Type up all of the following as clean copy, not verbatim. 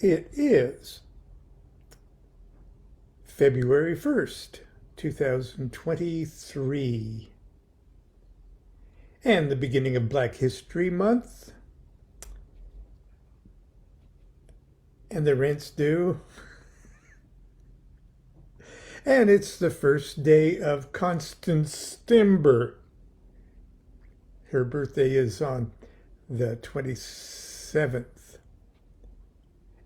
It is February 1st, 2023, and the beginning of Black History Month, and the rent's due, and it's the first day of Constance Stimber. Her birthday is on the 27th.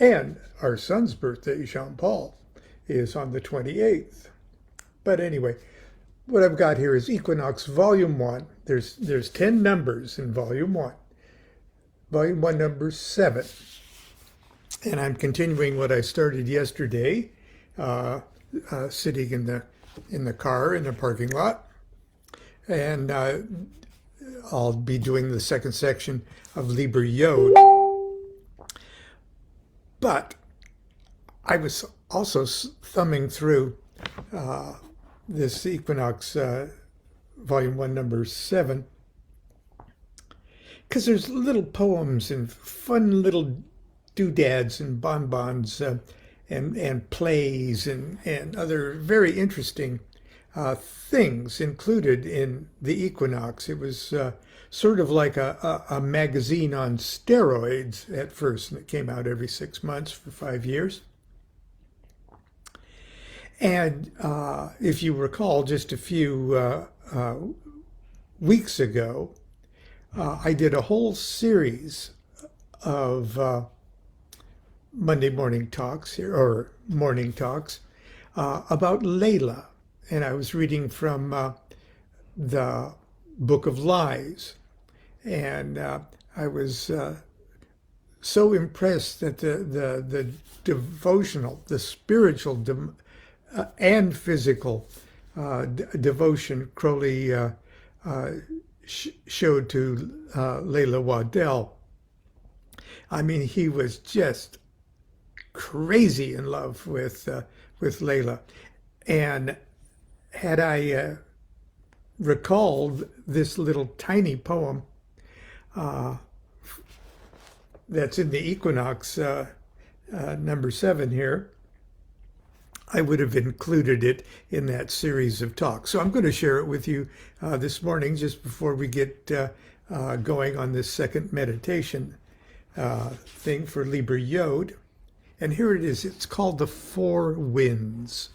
And our son's birthday, Jean Paul, is on the 28th. But anyway, what I've got here is Equinox Volume 1. There's 10 numbers in Volume 1. Volume 1, number 7. And I'm continuing what I started yesterday, sitting in the car in the parking lot. And I'll be doing the second section of Liber Yod. But I was also thumbing through this Equinox Volume 1, number 7, because there's little poems and fun little doodads and bonbons and plays and other very interesting things included in the Equinox. It was sort of like a magazine on steroids at first, and it came out every 6 months for 5 years. And if you recall, just a few weeks ago, I did a whole series of Monday morning talks here, or morning talks, about Layla. And I was reading from the Book of Lies. And I was so impressed that the devotional, the spiritual and physical devotion Crowley showed to Layla Waddell. I mean, he was just crazy in love with Layla. And had I recalled this little tiny poem that's in the Equinox number 7 here, I would have included it in that series of talks. So I'm going to share it with you this morning, just before we get going on this second meditation thing for Liber Yod. And here it is. It's called The Four Winds.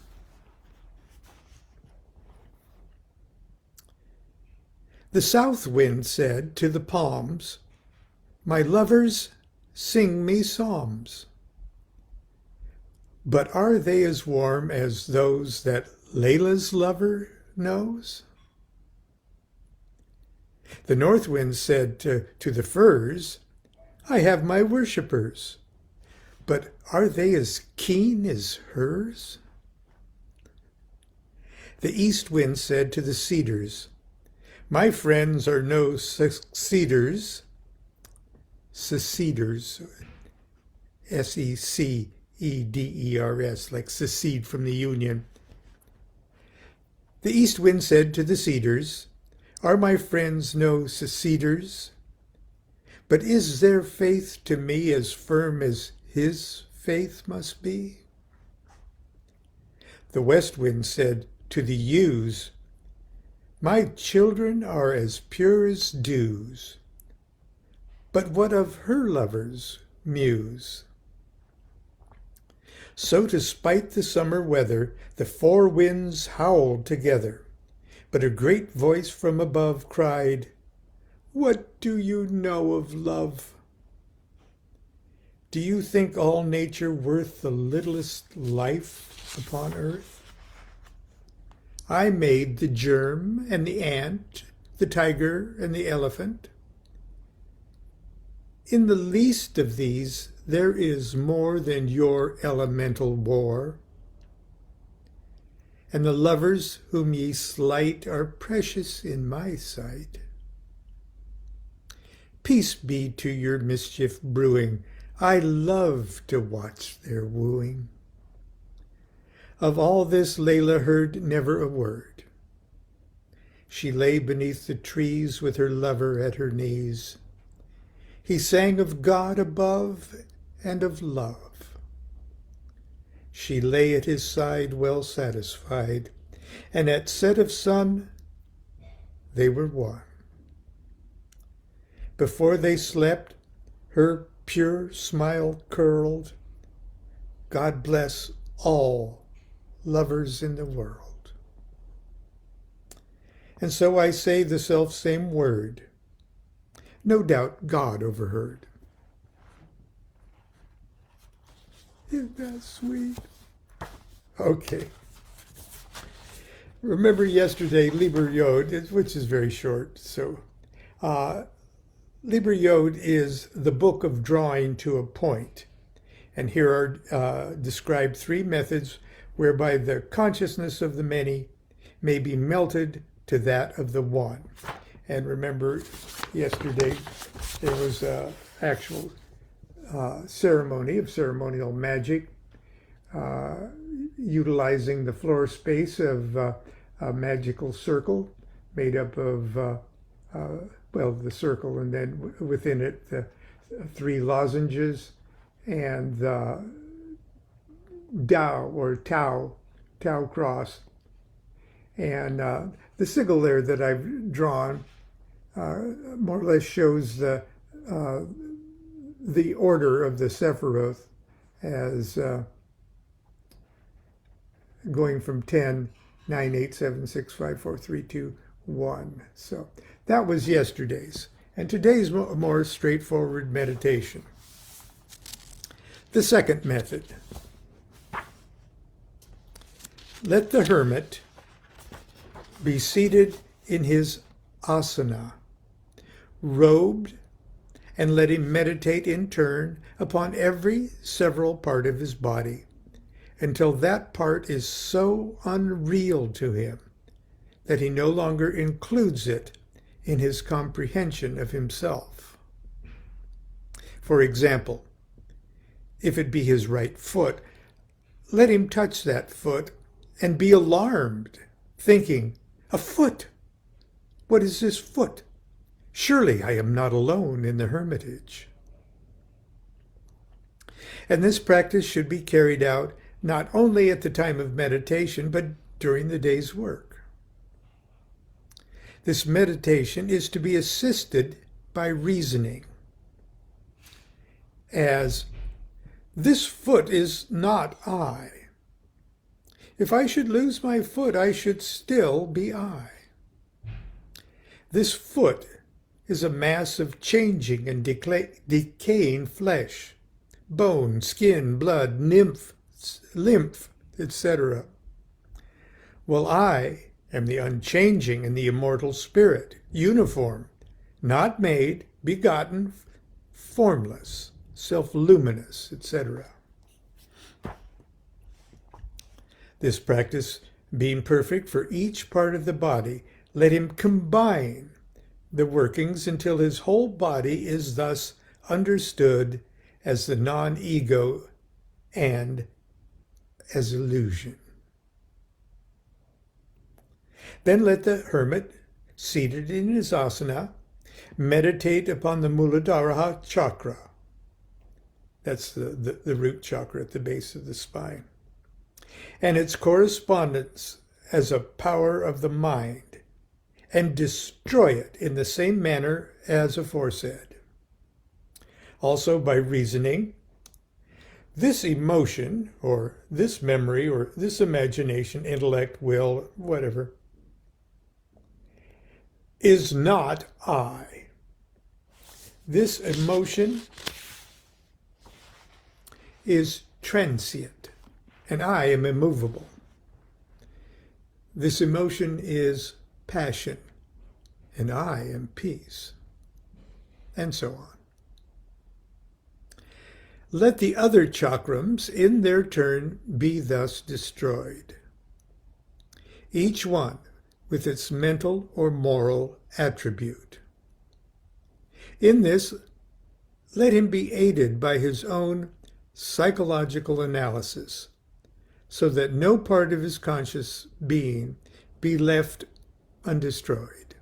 The south wind said to the palms, "My lovers, sing me psalms. But are they as warm as those that Layla's lover knows?" The north wind said to the firs, "I have my worshippers. But are they as keen as hers?" The east wind said to the cedars, "My friends are no seceders," seceders, S-E-C-E-D-E-R-S, like secede from the Union. The east wind said to the cedars, "Are my friends no seceders? But is their faith to me as firm as his faith must be?" The west wind said to the yews, "My children are as pure as dews. But what of her lovers, muse?" So to spite the summer weather, the four winds howled together. But a great voice from above cried, "What do you know of love? Do you think all nature worth the littlest life upon earth? I made the germ and the ant, the tiger and the elephant. In the least of these there is more than your elemental war. And the lovers whom ye slight are precious in my sight. Peace be to your mischief brewing. I love to watch their wooing." Of all this Layla heard never a word. She lay beneath the trees with her lover at her knees. He sang of God above and of love. She lay at his side well satisfied, and at set of sun they were one. Before they slept, her pure smile curled, God bless all lovers in the world. And so I say the selfsame word. No doubt God overheard. Isn't that sweet? Okay. Remember yesterday, Liber Yod, which is very short. So, Liber Yod is the book of drawing to a point. And here are described 3 methods whereby the consciousness of the many may be melted to that of the one. And remember, yesterday there was an actual ceremony of ceremonial magic utilizing the floor space of a magical circle made up of, the circle, and then within it the 3 lozenges and the Tao or Tau cross. And the sigil there that I've drawn more or less shows the order of the Sephiroth as going from 10, 9, 8, 7, 6, 5, 4, 3, 2, 1. So that was yesterday's. And today's a more straightforward meditation. The second method. Let the hermit be seated in his asana, robed, and let him meditate in turn upon every several part of his body until that part is so unreal to him that he no longer includes it in his comprehension of himself. For example, if it be his right foot, let him touch that foot and be alarmed, thinking, "A foot! What is this foot? Surely I am not alone in the hermitage." And this practice should be carried out not only at the time of meditation, but during the day's work. This meditation is to be assisted by reasoning, as this foot is not I. If I should lose my foot, I should still be I. This foot is a mass of changing and decaying flesh, bone, skin, blood, lymph, etc. Well, I am the unchanging and the immortal spirit, uniform, not made, begotten, formless, self-luminous, etc. This practice being perfect for each part of the body, let him combine the workings until his whole body is thus understood as the non-ego and as illusion. Then let the hermit, seated in his asana, meditate upon the Muladhara chakra. That's the root chakra at the base of the spine, and its correspondence as a power of the mind, and destroy it in the same manner as aforesaid. Also by reasoning, this emotion, or this memory, or this imagination, intellect, will, whatever, is not I. This emotion is transient, and I am immovable. This emotion is passion, and I am peace, and so on. Let the other chakrams in their turn be thus destroyed, each one with its mental or moral attribute. In this, let him be aided by his own psychological analysis, so that no part of his conscious being be left undestroyed.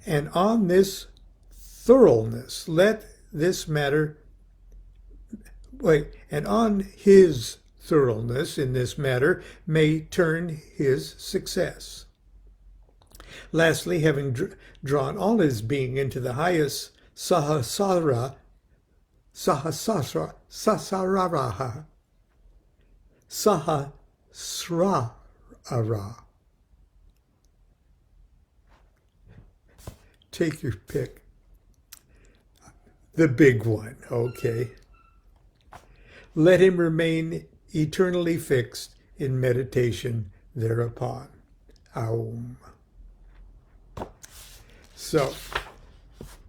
And on this thoroughness, let this matter and on his thoroughness in this matter may turn his success. Lastly, having drawn all his being into the highest sahasrara, take your pick. The big one, okay. Let him remain eternally fixed in meditation thereupon. Aum. So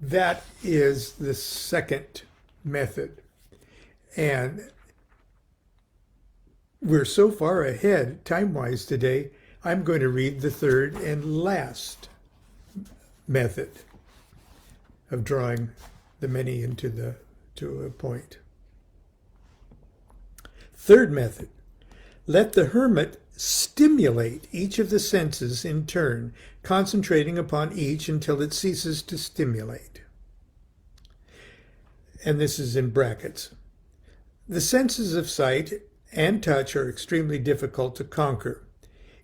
that is the second method. And we're so far ahead time-wise today, I'm going to read the third and last method of drawing the many to a point. Third method, let the hermit stimulate each of the senses in turn, concentrating upon each until it ceases to stimulate. And this is in brackets. The senses of sight and touch are extremely difficult to conquer.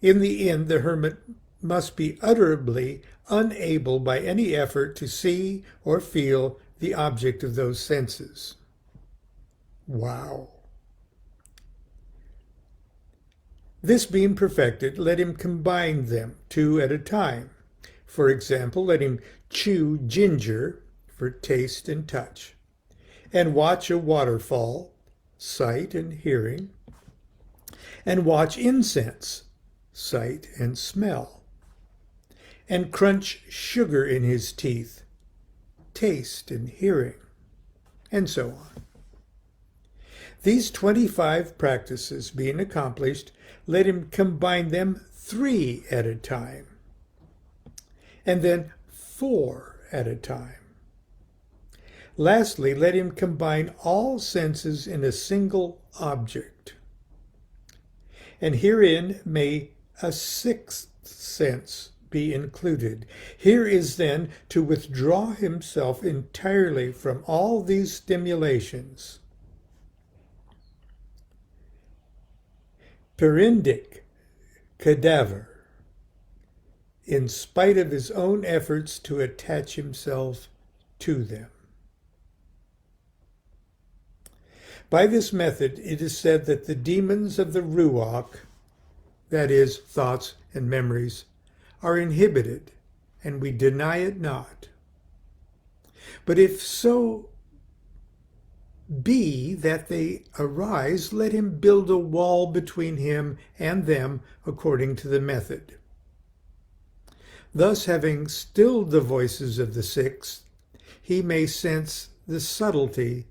In the end, the hermit must be utterly unable by any effort to see or feel the object of those senses. Wow. This being perfected, let him combine them two at a time. For example, let him chew ginger for taste and touch, and watch a waterfall, sight and hearing, and watch incense, sight and smell, and crunch sugar in his teeth, taste and hearing, and so on. These 25 practices being accomplished, let him combine them 3 at a time, and then 4 at a time. Lastly, let him combine all senses in a single object. And herein may a 6th sense be included. Here is then to withdraw himself entirely from all these stimulations. Perindic cadaver, in spite of his own efforts to attach himself to them. By this method, it is said that the demons of the Ruach, that is, thoughts and memories, are inhibited, and we deny it not. But if so be that they arise, let him build a wall between him and them according to the method. Thus, having stilled the voices of the 6th, he may sense the subtlety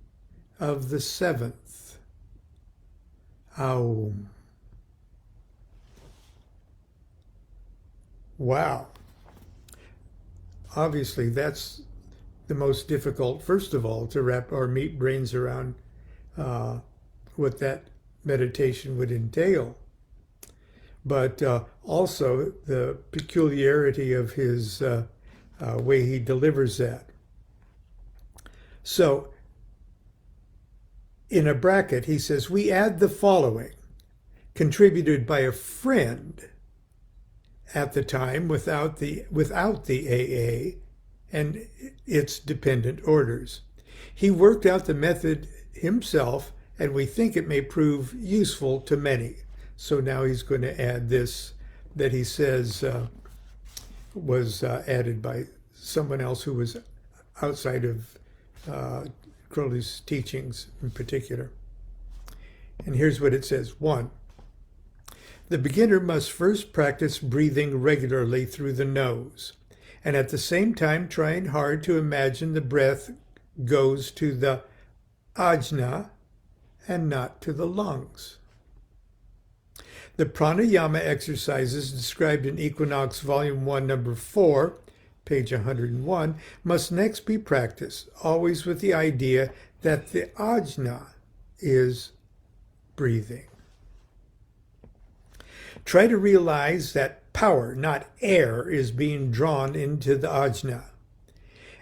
of the 7th. Aum. Wow. Obviously, that's the most difficult, first of all, to wrap our meat brains around what that meditation would entail. But also the peculiarity of his way he delivers that. So, in a bracket, he says, we add the following, contributed by a friend at the time without the AA and its dependent orders. He worked out the method himself, and we think it may prove useful to many. So now he's going to add this that he says was added by someone else who was outside of Crowley's teachings in particular. And here's what it says. 1. The beginner must first practice breathing regularly through the nose, and at the same time trying hard to imagine the breath goes to the ajna and not to the lungs. The pranayama exercises described in Equinox Volume 1, Number 4, page 101, must next be practiced, always with the idea that the ajna is breathing. Try to realize that power, not air, is being drawn into the ajna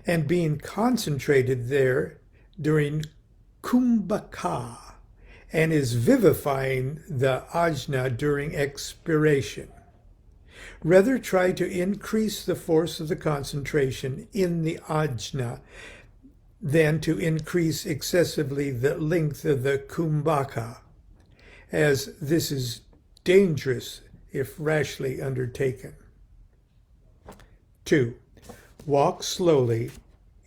and being concentrated there during kumbhaka and is vivifying the ajna during expiration. Rather, try to increase the force of the concentration in the ajna than to increase excessively the length of the kumbhaka, as this is dangerous if rashly undertaken. 2. Walk slowly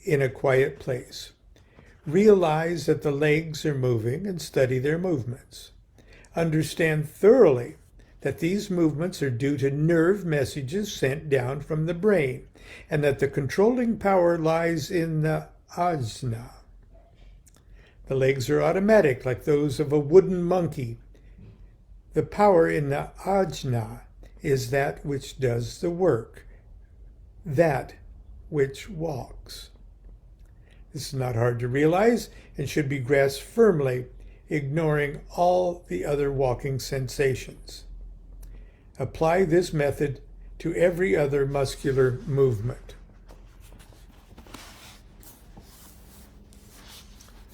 in a quiet place. Realize that the legs are moving and study their movements. Understand thoroughly that these movements are due to nerve messages sent down from the brain, and that the controlling power lies in the ajna. The legs are automatic, like those of a wooden monkey. The power in the ajna is that which does the work, that which walks. This is not hard to realize and should be grasped firmly, ignoring all the other walking sensations. Apply this method to every other muscular movement.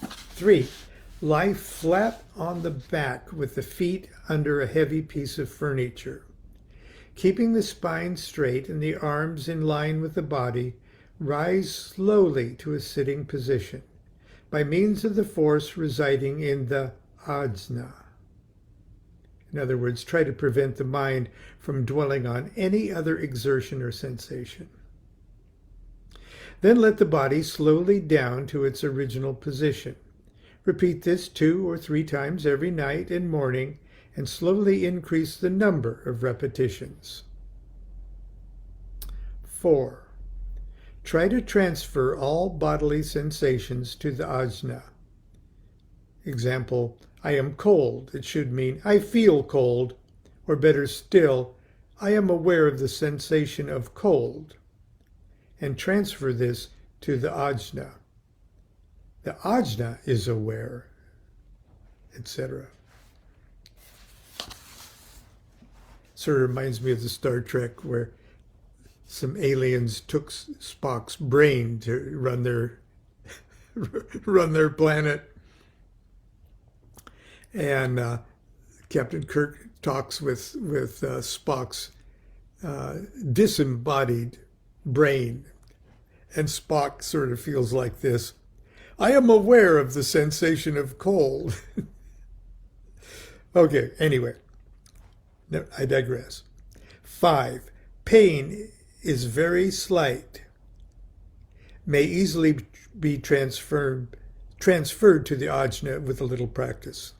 3. Lie flat on the back with the feet under a heavy piece of furniture. Keeping the spine straight and the arms in line with the body, rise slowly to a sitting position by means of the force residing in the ajna. In other words, try to prevent the mind from dwelling on any other exertion or sensation. Then let the body slowly down to its original position. Repeat this 2 or 3 times every night and morning, and slowly increase the number of repetitions. 4. Try to transfer all bodily sensations to the ajna. Example, I am cold. It should mean I feel cold, or better still, I am aware of the sensation of cold, and transfer this to the ajna. The ajna is aware, etc. Sort of reminds me of the Star Trek where some aliens took Spock's brain to run their planet. And Captain Kirk talks with Spock's disembodied brain. And Spock sort of feels like this. I am aware of the sensation of cold. Okay, anyway, no, I digress. 5. Pain is very slight, may easily be transferred to the ajna with a little practice.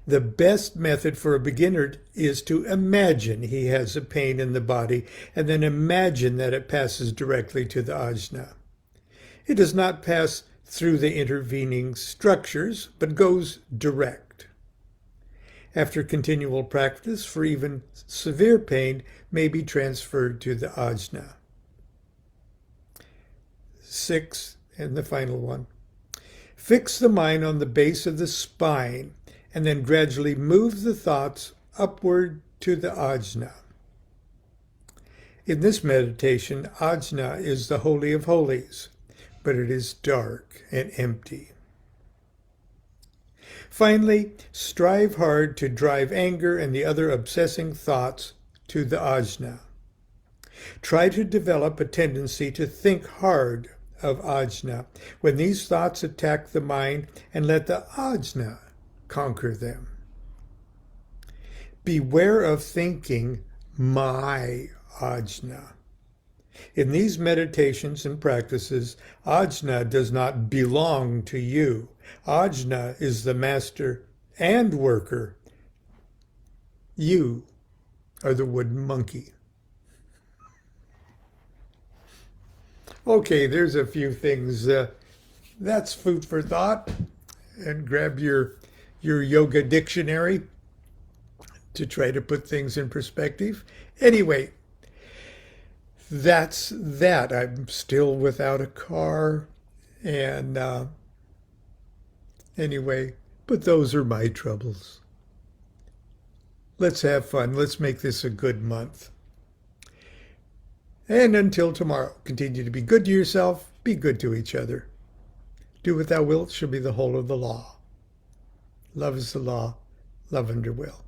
The best method for a beginner is to imagine he has a pain in the body and then imagine that it passes directly to the ajna. It does not pass through the intervening structures, but goes direct. After continual practice, for even severe pain may be transferred to the ajna. 6, and the final one. Fix the mind on the base of the spine and then gradually move the thoughts upward to the ajna. In this meditation, ajna is the Holy of Holies, but it is dark and empty. Finally, strive hard to drive anger and the other obsessing thoughts to the ajna. Try to develop a tendency to think hard of ajna when these thoughts attack the mind, and let the ajna conquer them. Beware of thinking, my ajna. In these meditations and practices, ajna does not belong to you. Ajna is the master and worker. You are the wooden monkey. Okay, there's a few things. That's food for thought. And grab your yoga dictionary to try to put things in perspective. Anyway, that's that. I'm still without a car. And anyway, but those are my troubles. Let's have fun. Let's make this a good month. And until tomorrow, continue to be good to yourself, be good to each other. Do what thou wilt shall be the whole of the law. Love is the law, love under will.